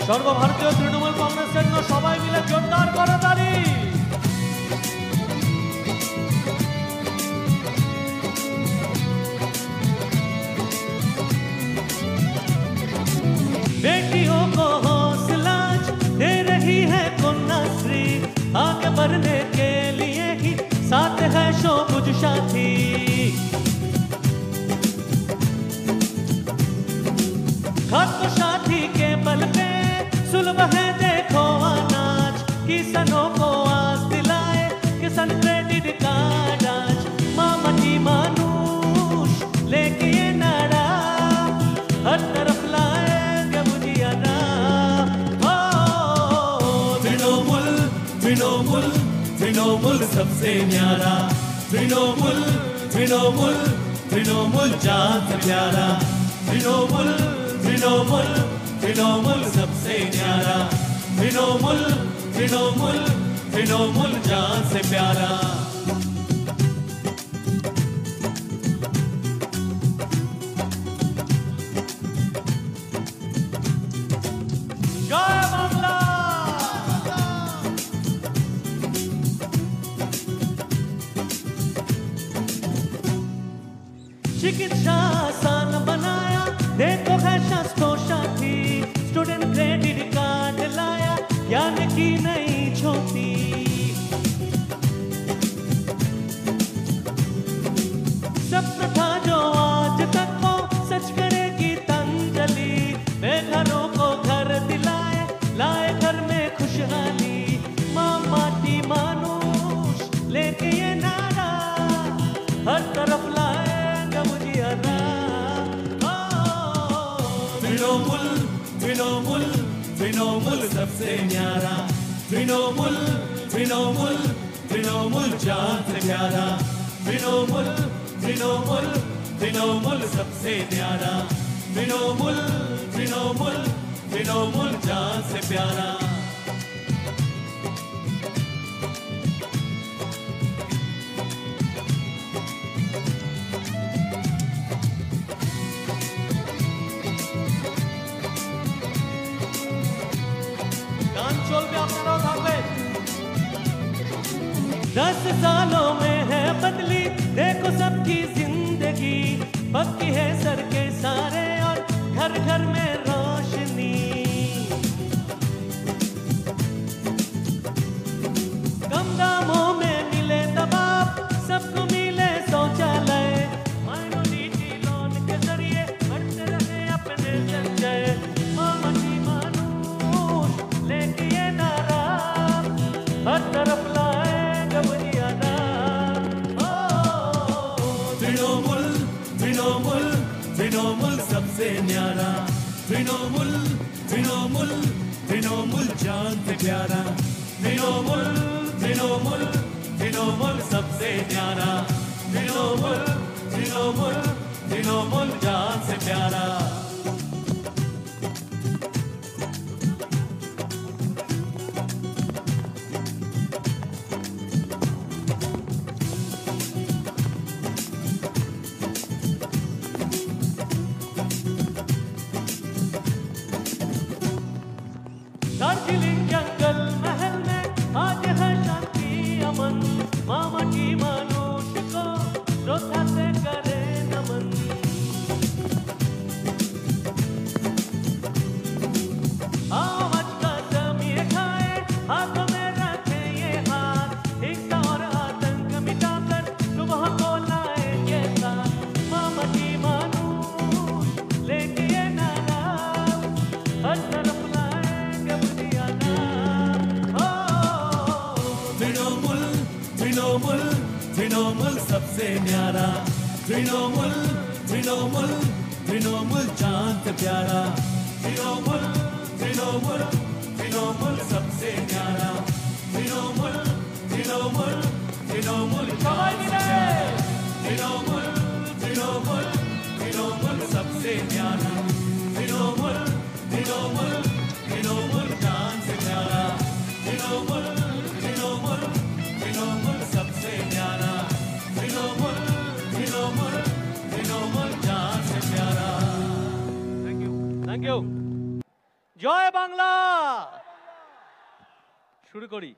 সর্বভারতীয় তৃণমূল কংগ্রেসের জন্য সবাই মিলে জোরদার করতালি। बेटियों को हौसला दे रही है कन्याश्री, आगे बढ़ने के लिए ही साथ है शोभुज साथी। खाको साथी के बल पे सुलभ है देखो अनाज, किसानों को आस दिलाए किसान क्रेडिट कार्ड आज। मामा की मानुष लेके ये नारा हर तरफ लाएंगे बुझियाना। तृणमूल तृणमूल तृणमूल सबसे न्यारा, तृणमूल तृणमूल तृणमूल जान से प्यारा। तृणमूल तृणमूल तृणमूल सबसे न्यारा, तृणमूल तृणमूल तृणमूल जान से प्यारा। जय बांग्ला। चिकित्सा आसान बनाया देखो है शास्त्रों साथी, स्टूडेंट क्रेडिट कार्ड लाया ज्ञान की नई ज्योति। सपना था जो आज तक को सच करेगी तंजलि, बेघरों को घर दिलाए लाए घर में खुशहाली। मामा की मानुष लेके ये नारा हर तरफ लाएगा बुझियाना। तृणमूल तृणमूल तृणमूल सबसे न्यारा, तृणमूल तृणमूल तृणमूल जान से प्यारा। तृणमूल तृणमूल तृणमूल सबसे न्यारा, तृणमूल तृणमूल तृणमूल जान से प्यारा। চলবে আপনারাও থাকবে। 10 सालों में है बदली देखो सबकी जिंदगी, पक्की है सड़कें सारे और घर घर में रोशनी। कम दामों में मिले दबाव सबको मिले शौचालय, माइनॉरिटी लोन के जरिए बढ़ते रहे अपने संचय। मामा की मानुष लेके ये नारा हर तरफ लाएगा बुझियाना। तृणमूल तृणमूल तृणमूल सबसे न्यारा, तृणमूल तृणमूल तृणमूल जान से प्यारा। तृणमूल तृणमूल तृणमूल सबसे न्यारा, तृणमूल तृणमूल तृणमूल जान से प्यारा। दार्जिलिंग जंगल महल में आज है शांति अमन, मामा की मानुष को श्रद्धा से करे नमन। आवाज का जमीन खाए हाथों में रखे ये हाथ, हिंसा और आतंक मिटाकर सुबह को लाएंगे साथ। मामा की मानुष लेके ये नारा हर तरफ तृणमूल तृणमूल सबसे न्यारा, तृणमूल तृणमूल तृणमूल जान से प्यारा। तृणमूल तृणमूल तृणमूल सबसे न्यारा, तृणमूल तृणमूल तृणमूल जान से प्यारा। तृणमूल तृणमूल तृणमूल सबसे न्यारा, तृणमूल तृणमूल तृणमूल जान से प्यारा। तृणमूल तृणमूल तृणमूल सबसे न्यारा, तृणमूल तृणमूल तृणमूल जान से प्यारा। थैंक यू জয় বাংলা। শুরু করি।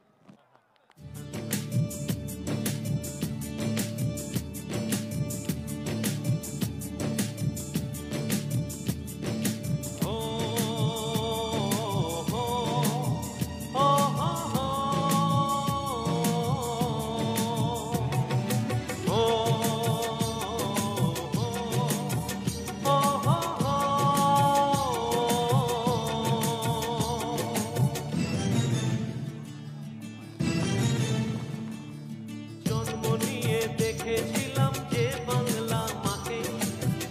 দেখেছিলাম যে বাংলা মাকে,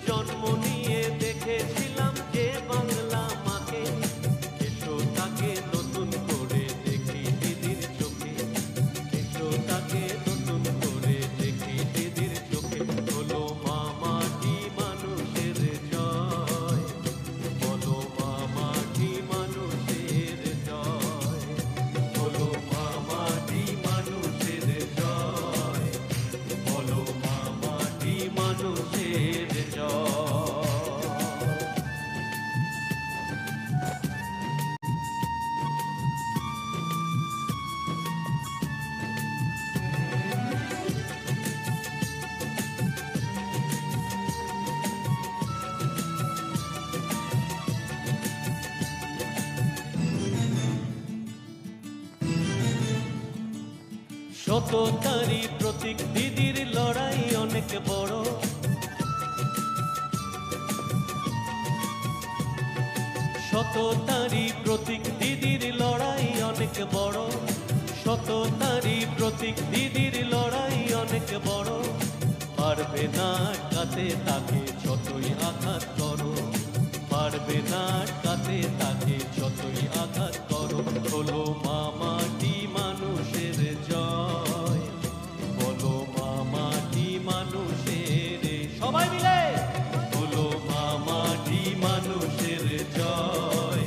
জন্ম নিয়ে দেখেছিলাম যে বাংলা মাকে, এসো তাকে নতুন করে দেখি দিদির চোখে, এসো তাকে নতুন করে দেখি দিদির চোখে। বলো মা মাটি মানুষের জয়, বলো মা মাটি মানুষের জয়, বলো মা মাটি মানুষের জয়, বলো মা মাটি মানুষের জয়। সততারই প্রতীক দিদির লড়াই অনেক বড়, সততারই প্রতীক দিদির লড়াই অনেক বড়, সততারই প্রতীক দিদির লড়াই অনেক বড়। পারবে না আটকাতে তাকে যতই আঘাত করো, পারবে না আটকাতে তাকে যতই আঘাত করো। বলো মা মাটি মানুষের জয়, বলো মা মাটি মানুষের, সবাই মিলে বলো মা মাটি মানুষের জয়,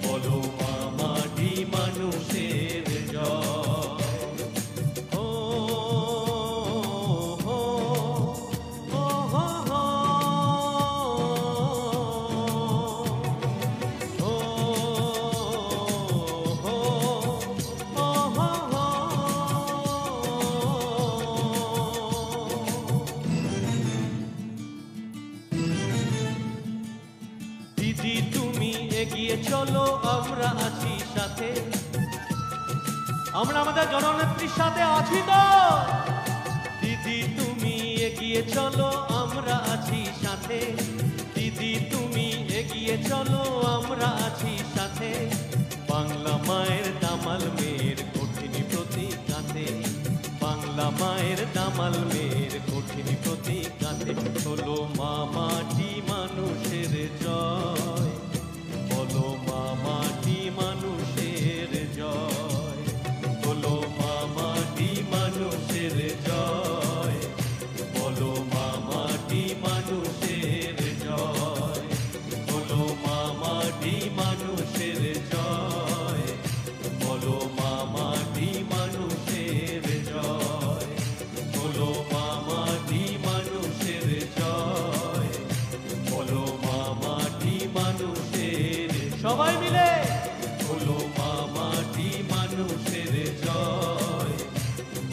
বলো মা মাটি মানুষের জয়। ও হো ও হো হো ও হো ও হো হো। দিদি তুমি এগিয়ে চলো, আমরা আছি সাথে, আমরা আমাদের জননেত্রীর সাথে আছি তো। দিদি তুমি এগিয়ে চলো, আমরা আছি সাথে, দিদি তুমি এগিয়ে চলো, আমরা আছি সাথে। বাংলা মায়ের দামাল মেয়ের কঠিন প্রতিঘাতে, বাংলা মায়ের দামাল মেয়ের কঠিন প্রতিঘাতে। হলো মা মাটি মানুষের জয়, বলো মা মাটি মানুষের জয়, বলো মা মাটি মানুষের জয়, বলো মা মাটি মানুষের জয়, বলো মা মাটি মানুষের জয়, বলো মা মাটি মানুষের জয়, বলো মা মাটি মানুষের জয়, বলো মা মাটি মানুষের, সবাই মিলে বলো মা মাটি মানুষের জয়,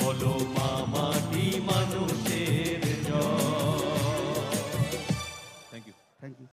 বলো মা মাটি মানুষের জয়। Thank you. Thank you.